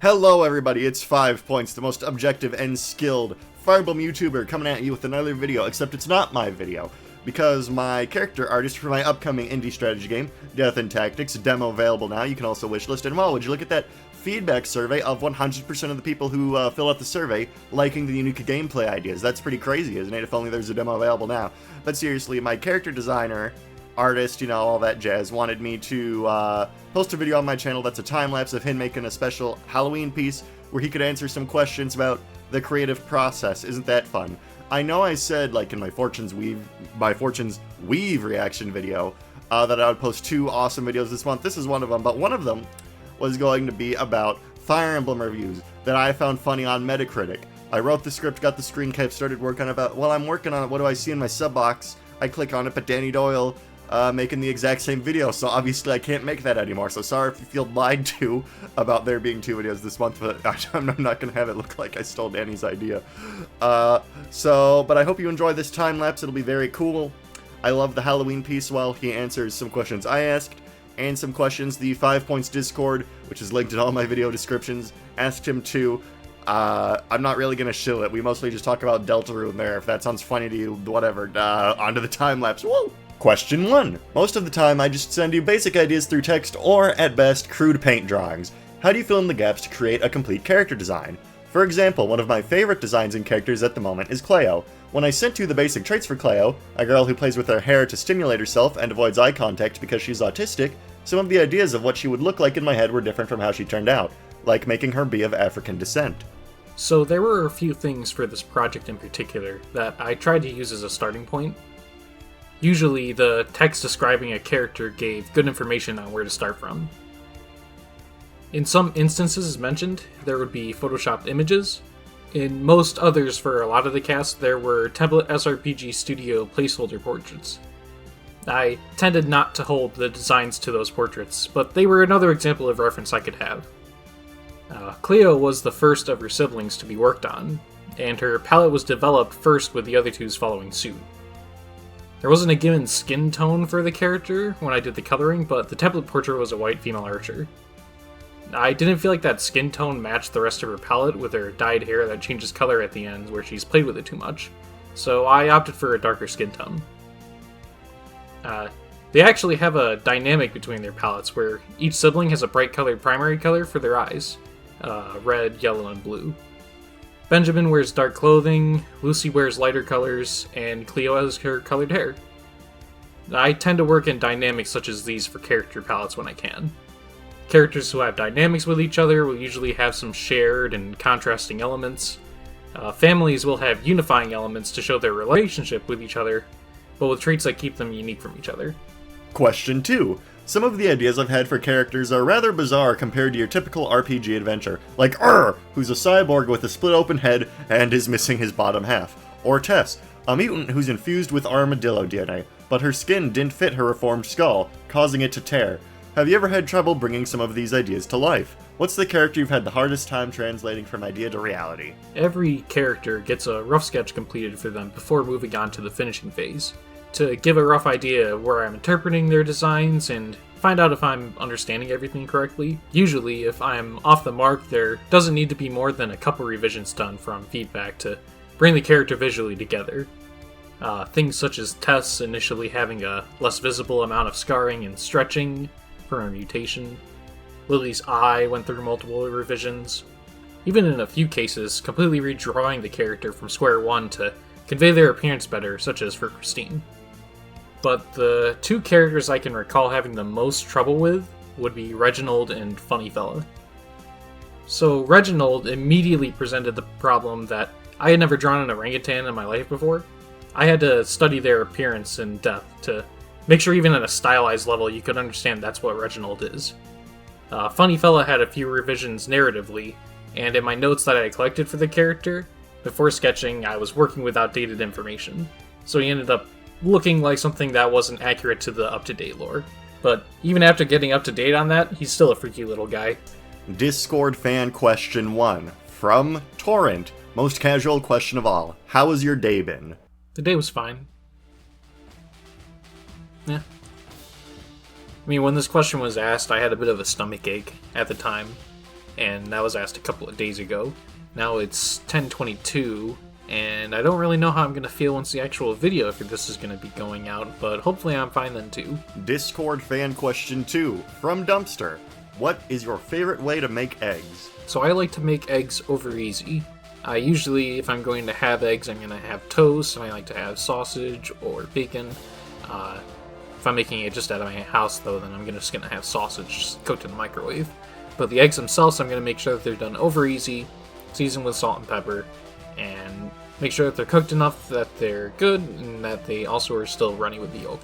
Hello everybody, it's 5 Points, the most objective and skilled Fire Emblem YouTuber coming at you with another video, except it's not my video, because my character artist for my upcoming indie strategy game, Death and Tactics, demo available now, you can also wishlist, and well, would you look at that feedback survey of 100% of the people who fill out the survey liking the unique gameplay ideas. That's pretty crazy, isn't it, if only there's a demo available now. But seriously, my character designer, artist, all that jazz, wanted me to post a video on my channel that's a time-lapse of him making a special Halloween piece where he could answer some questions about the creative process. Isn't that fun? I know I said, like in my Fortune's Weave reaction video, that I would post 2 awesome videos this month. This is one of them, but one of them was going to be about Fire Emblem reviews that I found funny on Metacritic. I wrote the script, got the screen cap, started working on it. While I'm working on it, what do I see in my sub box? I click on it, but Danny Doyle making the exact same video, so obviously I can't make that anymore, so sorry if you feel lied to about there being 2 videos this month, but I'm not gonna have it look like I stole Danny's idea. But I hope you enjoy this time-lapse, it'll be very cool. I love the Halloween piece while he answers some questions I asked, and some questions the 5 Points Discord, which is linked in all my video descriptions, asked him to. I'm not really gonna shill it, we mostly just talk about Deltarune there. If that sounds funny to you, whatever. Onto the time-lapse, woo! Question 1. Most of the time I just send you basic ideas through text or, at best, crude paint drawings. How do you fill in the gaps to create a complete character design? For example, one of my favorite designs in characters at the moment is Cleo. When I sent you the basic traits for Cleo, a girl who plays with her hair to stimulate herself and avoids eye contact because she's autistic, some of the ideas of what she would look like in my head were different from how she turned out, like making her be of African descent. So there were a few things for this project in particular that I tried to use as a starting point. Usually, the text describing a character gave good information on where to start from. In some instances, as mentioned, there would be photoshopped images. In most others, for a lot of the cast, there were template SRPG Studio placeholder portraits. I tended not to hold the designs to those portraits, but they were another example of reference I could have. Cleo was the first of her siblings to be worked on, and her palette was developed first with the other two's following suit. There wasn't a given skin tone for the character when I did the coloring, but the template portrait was a white female archer. I didn't feel like that skin tone matched the rest of her palette with her dyed hair that changes color at the end where she's played with it too much, so I opted for a darker skin tone. They actually have a dynamic between their palettes where each sibling has a bright colored primary color for their eyes, red, yellow, and blue. Benjamin wears dark clothing, Lucy wears lighter colors, and Cleo has her colored hair. I tend to work in dynamics such as these for character palettes when I can. Characters who have dynamics with each other will usually have some shared and contrasting elements. Families will have unifying elements to show their relationship with each other, but with traits that keep them unique from each other. Question 2. Some of the ideas I've had for characters are rather bizarre compared to your typical RPG adventure, like who's a cyborg with a split-open head and is missing his bottom half, or Tess, a mutant who's infused with armadillo DNA, but her skin didn't fit her reformed skull, causing it to tear. Have you ever had trouble bringing some of these ideas to life? What's the character you've had the hardest time translating from idea to reality? Every character gets a rough sketch completed for them before moving on to the finishing phase, to give a rough idea of where I'm interpreting their designs and find out if I'm understanding everything correctly. Usually, if I'm off the mark, there doesn't need to be more than a couple revisions done from feedback to bring the character visually together. Things such as Tess initially having a less visible amount of scarring and stretching for a mutation. Lily's eye went through multiple revisions. Even in a few cases, completely redrawing the character from square one to convey their appearance better, such as for Christine. But the 2 characters I can recall having the most trouble with would be Reginald and Funny Fella. So Reginald immediately presented the problem that I had never drawn an orangutan in my life before. I had to study their appearance in depth to make sure even at a stylized level you could understand that's what Reginald is. Funny Fella had a few revisions narratively, and in my notes that I collected for the character, before sketching I was working with outdated information, so he ended up looking like something that wasn't accurate to the up-to-date lore. But even after getting up-to-date on that, he's still a freaky little guy. Discord fan question 1. From Torrent. Most casual question of all. How has your day been? The day was fine. Yeah. I mean, when this question was asked, I had a bit of a stomach ache at the time. and that was asked a couple of days ago. Now it's 10:22, and I don't really know how I'm going to feel once the actual video for this is going to be going out, but hopefully I'm fine then too. Discord fan question 2 from Dumpster. What is your favorite way to make eggs? So I like to make eggs over easy. I usually, if I'm going to have eggs, I'm going to have toast, and I like to have sausage or bacon. If I'm making it just out of my house, though, then I'm just going to have sausage cooked in the microwave. But the eggs themselves, I'm going to make sure that they're done over easy, seasoned with salt and pepper, and make sure that they're cooked enough that they're good, and that they also are still runny with the yolk.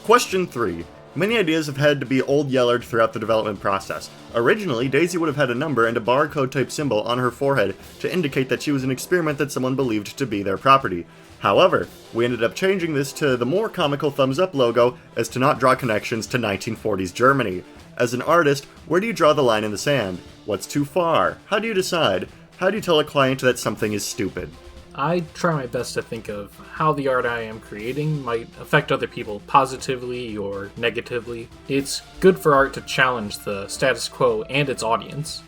Question 3. Many ideas have had to be old yellered throughout the development process. Originally, Daisy would have had a number and a barcode-type symbol on her forehead to indicate that she was an experiment that someone believed to be their property. However, we ended up changing this to the more comical thumbs-up logo as to not draw connections to 1940s Germany. As an artist, where do you draw the line in the sand? What's too far? How do you decide? How do you tell a client that something is stupid? I try my best to think of how the art I am creating might affect other people positively or negatively. It's good for art to challenge the status quo and its audience,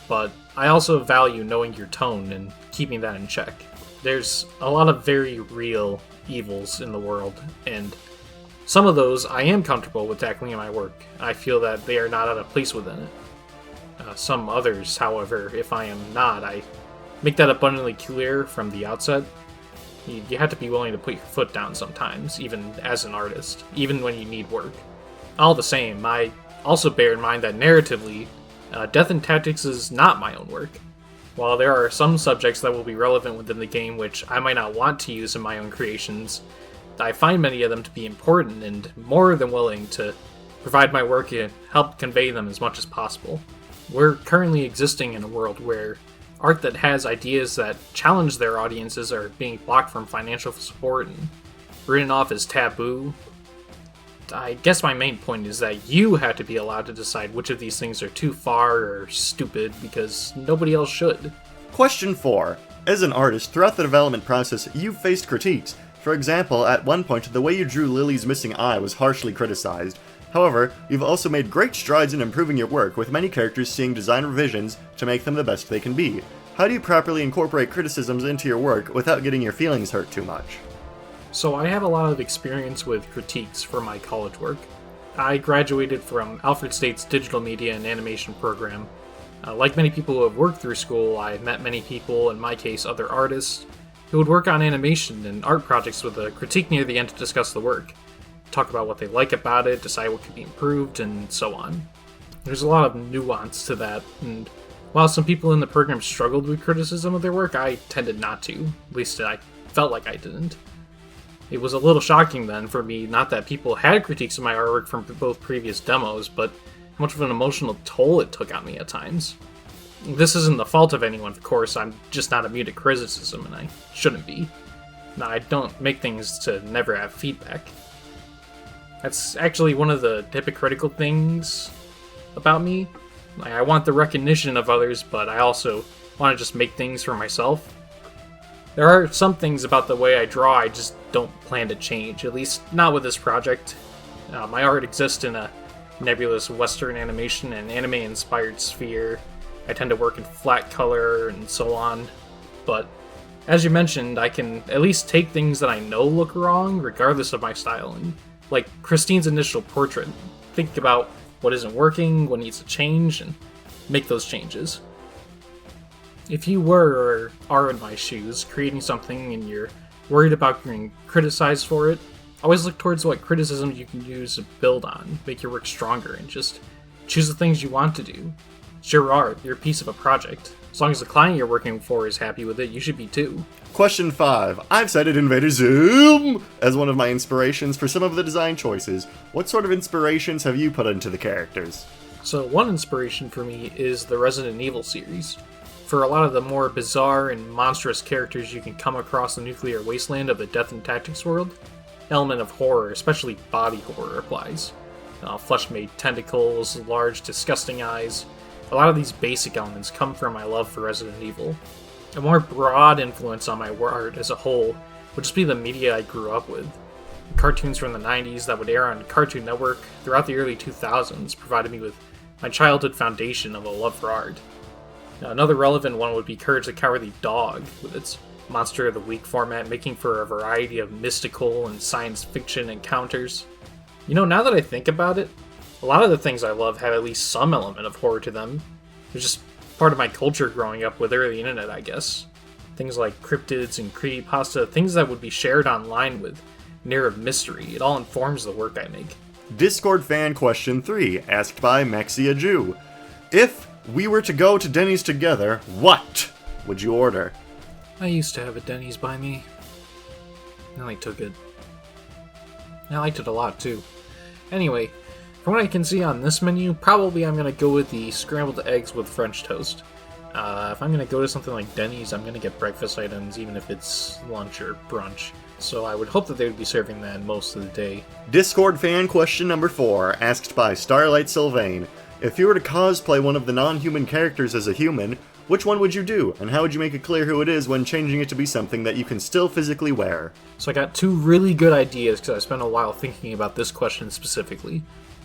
but I also value knowing your tone and keeping that in check. There's a lot of very real evils in the world, and some of those I am comfortable with tackling in my work. I feel that they are not out of place within it. Some others, however, if I am not, I make that abundantly clear from the outset. You have to be willing to put your foot down sometimes, even as an artist, even when you need work. All the same, I also bear in mind that narratively, Death and Tactics is not my own work. While there are some subjects that will be relevant within the game which I might not want to use in my own creations, I find many of them to be important and more than willing to provide my work and help convey them as much as possible. We're currently existing in a world where art that has ideas that challenge their audiences are being blocked from financial support and written off as taboo. I guess my main point is that you have to be allowed to decide which of these things are too far or stupid, because nobody else should. Question 4. As an artist, throughout the development process, you've faced critiques. For example, at one point, the way you drew Lily's missing eye was harshly criticized. However, you've also made great strides in improving your work, with many characters seeing design revisions to make them the best they can be. How do you properly incorporate criticisms into your work without getting your feelings hurt too much? So I have a lot of experience with critiques for my college work. I graduated from Alfred State's digital media and animation program. Like many people who have worked through school, I met many people, in my case other artists, who would work on animation and art projects with a critique near the end to discuss the work, talk about what they like about it, decide what could be improved, and so on. There's a lot of nuance to that, and while some people in the program struggled with criticism of their work, I tended not to. At least I felt like I didn't. It was a little shocking then for me, not that people had critiques of my artwork from both previous demos, but how much of an emotional toll it took on me at times. This isn't the fault of anyone, of course. I'm just not immune to criticism, and I shouldn't be. Now, I don't make things to never have feedback. That's actually one of the hypocritical things about me. I want the recognition of others, but I also want to just make things for myself. There are some things about the way I draw I just don't plan to change, at least not with this project. My art exists in a nebulous Western animation and anime-inspired sphere. I tend to work in flat color and so on, but as you mentioned, I can at least take things that I know look wrong, regardless of my styling. Like Christine's initial portrait. Think about what isn't working, what needs to change, and make those changes. If you were or are in my shoes, creating something and you're worried about getting criticized for it, always look towards what criticism you can use to build on, make your work stronger, and just choose the things you want to do. It's your art, your piece of a project. As long as the client you're working for is happy with it, you should be too. Question 5. I've cited Invader Zim as one of my inspirations for some of the design choices. What sort of inspirations have you put into the characters? So one inspiration for me is the Resident Evil series. For a lot of the more bizarre and monstrous characters you can come across the nuclear wasteland of the Death and Tactics world, element of horror, especially body horror, applies. Flesh-made tentacles, large, disgusting eyes. A lot of these basic elements come from my love for Resident Evil. A more broad influence on my art as a whole would just be the media I grew up with. Cartoons from the 90s that would air on Cartoon Network throughout the early 2000s provided me with my childhood foundation of a love for art. Now, another relevant one would be Courage the Cowardly Dog, with its Monster of the Week format, making for a variety of mystical and science fiction encounters. You know, now that I think about it, a lot of the things I love have at least some element of horror to them. They're just part of my culture growing up with early internet, I guess. Things like cryptids and creepypasta, things that would be shared online with an air of mystery. It all informs the work I make. Discord fan question 3, asked by Maxia Jew. If we were to go to Denny's together, what would you order? I used to have a Denny's by me. Then I took it. I liked it a lot, too. Anyway, from what I can see on this menu, probably I'm going to go with the scrambled eggs with French toast. If I'm going to go to something like Denny's, I'm going to get breakfast items, even if it's lunch or brunch. So I would hope that they would be serving that most of the day. Discord fan question number 4, asked by Starlight Sylvain. If you were to cosplay one of the non-human characters as a human, which one would you do, and how would you make it clear who it is when changing it to be something that you can still physically wear? So I got 2 really good ideas because I spent a while thinking about this question specifically.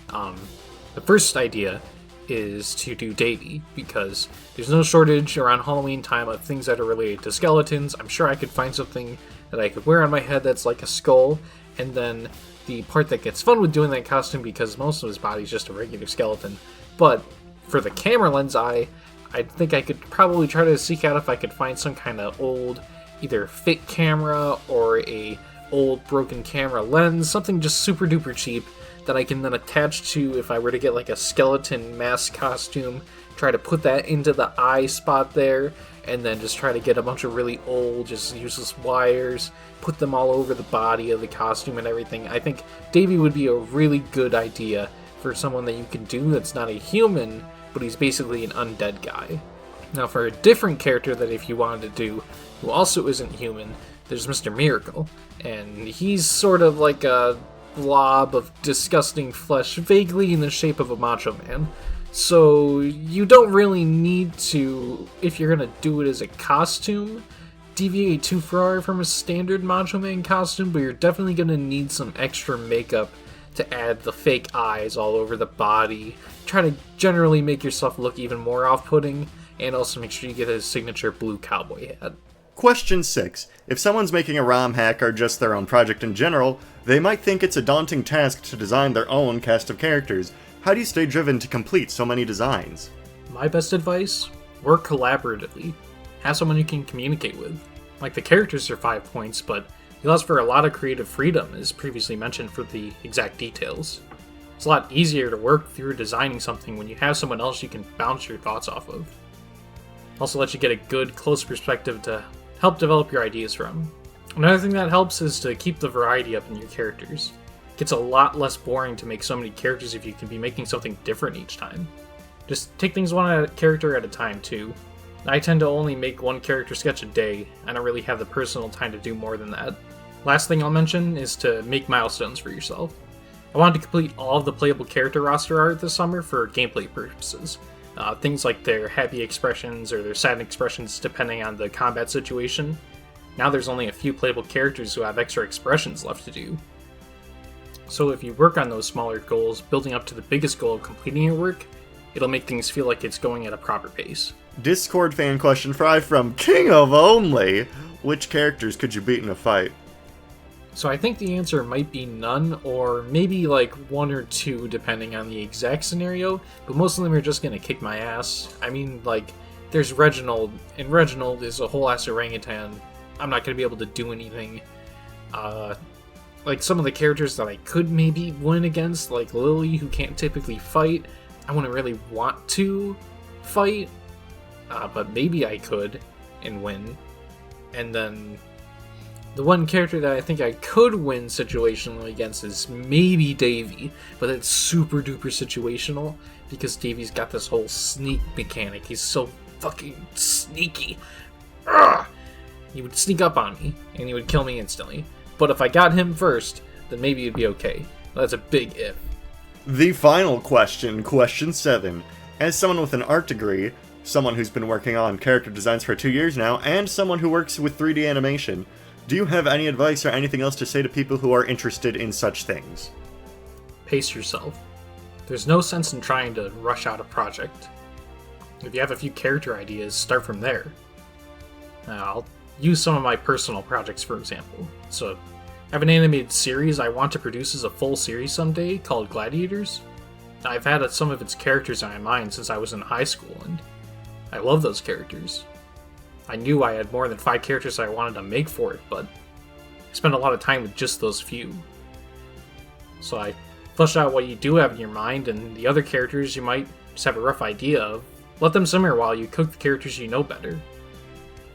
The first idea is to do Davy, because there's no shortage around Halloween time of things that are related to skeletons. I'm sure I could find something that I could wear on my head that's like a skull, and then the part that gets fun with doing that costume, because most of his body's just a regular skeleton. But for the camera lens I think I could probably try to seek out if I could find some kind of old, either fit camera or a old broken camera lens, something just super duper cheap that I can then attach to if I were to get like a skeleton mask costume, try to put that into the eye spot there, and then just try to get a bunch of really old, just useless wires, put them all over the body of the costume and everything. I think Davey would be a really good idea for someone that you can do that's not a human, but he's basically an undead guy. Now for a different character that if you wanted to do, who also isn't human, there's Mr. Miracle, and he's sort of like a blob of disgusting flesh, vaguely in the shape of a Macho Man. So you don't really need to, if you're gonna do it as a costume, deviate too far from a standard Macho Man costume, but you're definitely gonna need some extra makeup to add the fake eyes all over the body, try to generally make yourself look even more off-putting, and also make sure you get his signature blue cowboy hat. Question 6. If someone's making a ROM hack or just their own project in general, they might think it's a daunting task to design their own cast of characters. How do you stay driven to complete so many designs? My best advice? Work collaboratively. Have someone you can communicate with. Like, the characters are 5 points, but it allows for a lot of creative freedom, as previously mentioned, for the exact details. It's a lot easier to work through designing something when you have someone else you can bounce your thoughts off of. Also lets you get a good, close perspective to help develop your ideas from. Another thing that helps is to keep the variety up in your characters. It gets a lot less boring to make so many characters if you can be making something different each time. Just take things one character at a time, too. I tend to only make one character sketch a day. I don't really have the personal time to do more than that. Last thing I'll mention is to make milestones for yourself. I wanted to complete all of the playable character roster art this summer for gameplay purposes. Things like their happy expressions or their sad expressions depending on the combat situation. Now there's only a few playable characters who have extra expressions left to do. So if you work on those smaller goals, building up to the biggest goal of completing your work, it'll make things feel like it's going at a proper pace. Discord fan question 5 from King of Only. Which characters could you beat in a fight? So I think the answer might be none, or maybe like 1 or 2 depending on the exact scenario, but most of them are just gonna kick my ass. I mean, like, there's Reginald, and Reginald is a whole ass orangutan. I'm not gonna be able to do anything. Like some of the characters that I could maybe win against, like Lily, who can't typically fight, I wouldn't really want to fight, but maybe I could and win. And then the one character that I think I could win situationally against is maybe Davy, but it's super duper situational because Davy's got this whole sneak mechanic. He's so fucking sneaky. Ugh! He would sneak up on me and he would kill me instantly. But if I got him first, then maybe it'd be okay. That's a big if. The final question, question 7. As someone with an art degree, someone who's been working on character designs for 2 years now, and someone who works with 3D animation, do you have any advice or anything else to say to people who are interested in such things? Pace yourself. There's no sense in trying to rush out a project. If you have a few character ideas, start from there. I'll use some of my personal projects for example. So, I have an animated series I want to produce as a full series someday called Gladiators. I've had some of its characters in my mind since I was in high school, and I love those characters. I knew I had more than 5 characters I wanted to make for it, but I spent a lot of time with just those few. So I flesh out what you do have in your mind, and the other characters you might just have a rough idea of. Let them simmer while you cook the characters you know better.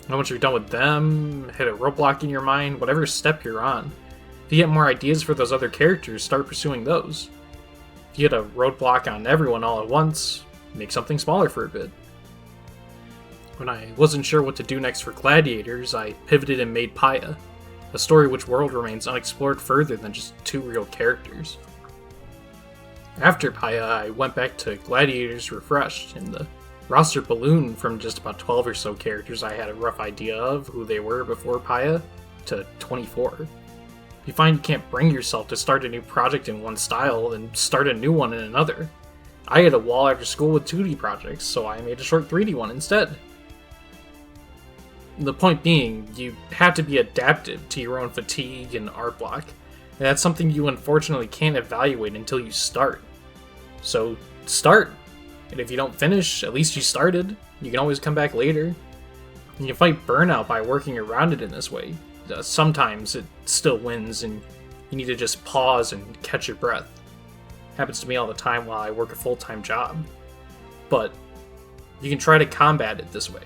And once you're done with them, hit a roadblock in your mind, whatever step you're on. If you get more ideas for those other characters, start pursuing those. If you hit a roadblock on everyone all at once, make something smaller for a bit. When I wasn't sure what to do next for Gladiators, I pivoted and made Paya, a story which world remains unexplored further than just 2 real characters. After Paya, I went back to Gladiators refreshed, and the roster ballooned from just about 12 or so characters I had a rough idea of who they were before Paya, to 24. If you find you can't bring yourself to start a new project in one style, then start a new one in another. I had a wall after school with 2D projects, so I made a short 3D one instead. The point being, you have to be adaptive to your own fatigue and art block, and that's something you unfortunately can't evaluate until you start. So, start! And if you don't finish, at least you started. You can always come back later. You can fight burnout by working around it in this way. Sometimes it still wins, and you need to just pause and catch your breath. Happens to me all the time while I work a full-time job. But you can try to combat it this way.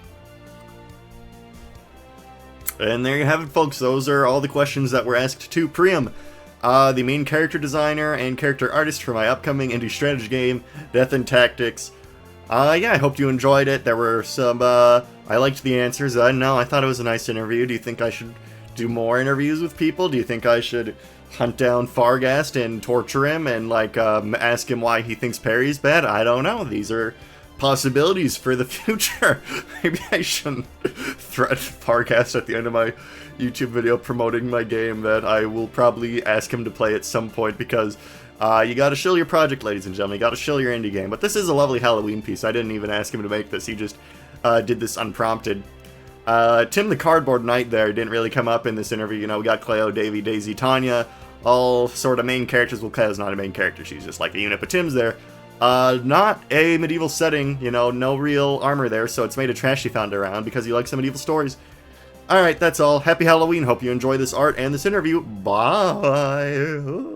And there you have it, folks. Those are all the questions that were asked to Priam, the main character designer and character artist for my upcoming indie strategy game, Death and Tactics. Yeah, I hope you enjoyed it. There were some, I liked the answers. No, I thought it was a nice interview. Do you think I should do more interviews with people? Do you think I should hunt down Fargast and torture him and, like, ask him why he thinks Parry's bad? I don't know. These are possibilities for the future. Maybe I shouldn't threaten Fargast at the end of my YouTube video promoting my game that I will probably ask him to play at some point, because you gotta shill your project, ladies and gentlemen. You gotta shill your indie game. But this is a lovely Halloween piece. I didn't even ask him to make this. He just did this unprompted. Tim the Cardboard Knight there didn't really come up in this interview. You know, we got Cleo, Davy, Daisy, Tanya, all sort of main characters. Well, Cleo's not a main character. She's just like a unit, but Tim's there. Not a medieval setting, you know, no real armor there, so it's made a trash he found around because he likes some medieval stories. Alright, that's all. Happy Halloween. Hope you enjoy this art and this interview. Bye!